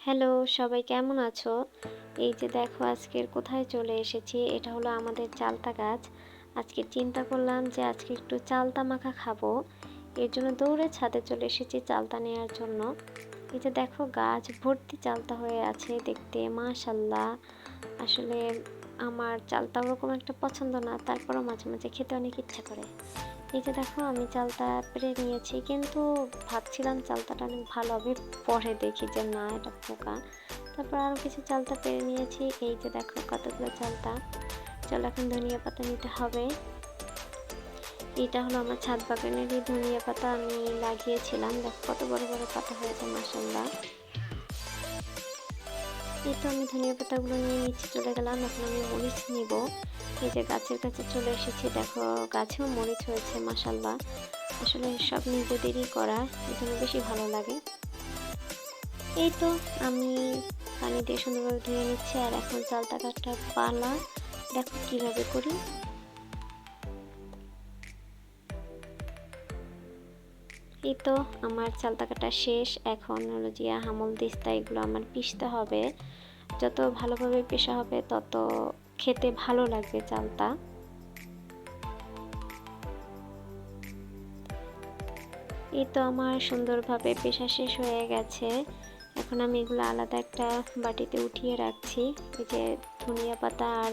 Hello, সবাই কেমন আছো? এই যে দেখো আজকের কোথায় চলে এসেছি, এটা হলো আমাদের চালতা গাছ। আজকে চিন্তা করলাম যে আজকে একটু চালতা মাখা খাবো। এর জন্য দৌড়ে ছাদে চলে এসেছি চালতা নেওয়ার জন্য। এই যে দেখো গাছ ভর্তি চালতা হয়ে আছে, দেখতে মাশাল্লাহ। আসলে আমার চালতা ওরকম একটা পছন্দ না, তারপরও মাঝে মাঝে খেতে অনেক ইচ্ছা করে। এই যে দেখো আমি চালতা পেরে নিয়েছি, কিন্তু ভাবছিলাম চালতাটা অনেক ভালো হবে, পরে দেখি যে না, এটা পোকা। তারপর আরও কিছু চালতা পেরে নিয়েছি। এই যে দেখো কতগুলো চালতা। চলো এখন ধনিয়া পাতা নিতে হবে। এটা হলো আমার ছাদ বাগানেরই ধনিয়া পাতা, আমি লাগিয়েছিলাম। দেখো কত বড় বড় পাতা হয়েছে মাশাআল্লাহ। এই তো আমি ধনিয়া পাতাগুলো নিয়ে নিচে চলে গেলাম, এখন আমি মরিচ নিব। এই যে গাছের কাছে চলে এসেছি, দেখো গাছেও মরিচ হয়েছে মাশাআল্লাহ। আসলে সব নিজেদেরই করা, এজন্য বেশি ভালো লাগে। এই তো আমি পানি দিয়ে সুন্দরভাবে ধুয়ে নিচ্ছি, আর এখন চালতা কাটার পালা। দেখো কিভাবে করি। এই তো আমার চালতা কাটা শেষ। এখন হলো জিয়া হামল দিস্তা, এগুলো আমার পিষতে হবে। যত ভালোভাবে পেশা হবে তত খেতে ভালো লাগবে চালতা। এই তো আমার সুন্দরভাবে পেশা শেষ হয়ে গেছে। এখন আমি এগুলো আলাদা একটা বাটিতে উঠিয়ে রাখছি। এই যে ধনিয়া পাতা আর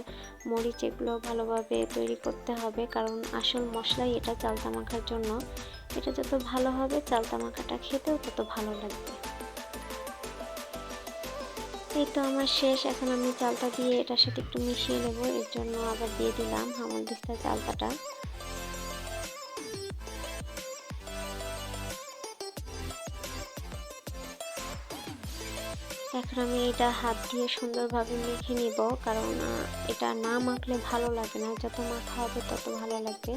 মরিচ, এগুলো ভালোভাবে তৈরি করতে হবে, কারণ আসল মশলাই এটা চালতা মাখার জন্য। এটা যত ভালো হবে চালতা মাখাটা খেতেও তত ভালো লাগবে। এই তো আমার শেষ। এখন আমি চালতা দিয়ে এটার সাথে একটু মিশিয়ে নেব, এর জন্য আবার দিয়ে দিলাম হামল দিস্তা চালতাটা। এখন আমি এটা হাত দিয়ে সুন্দরভাবে মেখে নিব, কারণ এটা না মাখলে ভালো লাগে না, যত মাখা হবে তত ভালো লাগবে।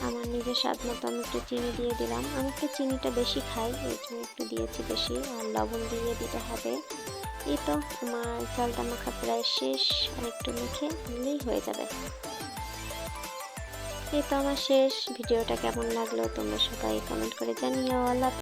আমার নিজের স্বাদ মতো আমি একটু চিনি দিয়ে দিলাম, আমি একটু চিনিটা বেশি খাই, এর জন্য একটু দিয়েছি বেশি। আর লবণ দিয়ে দিতে হবে। এই তো আমার চালতা মাখা প্রায় শেষ, আর একটু মেখে নিলেই হয়ে যাবে। এই তো আমার শেষ। ভিডিওটা কেমন লাগলো তোমরা সবাই কমেন্ট করে জানিও। আল্লাহ।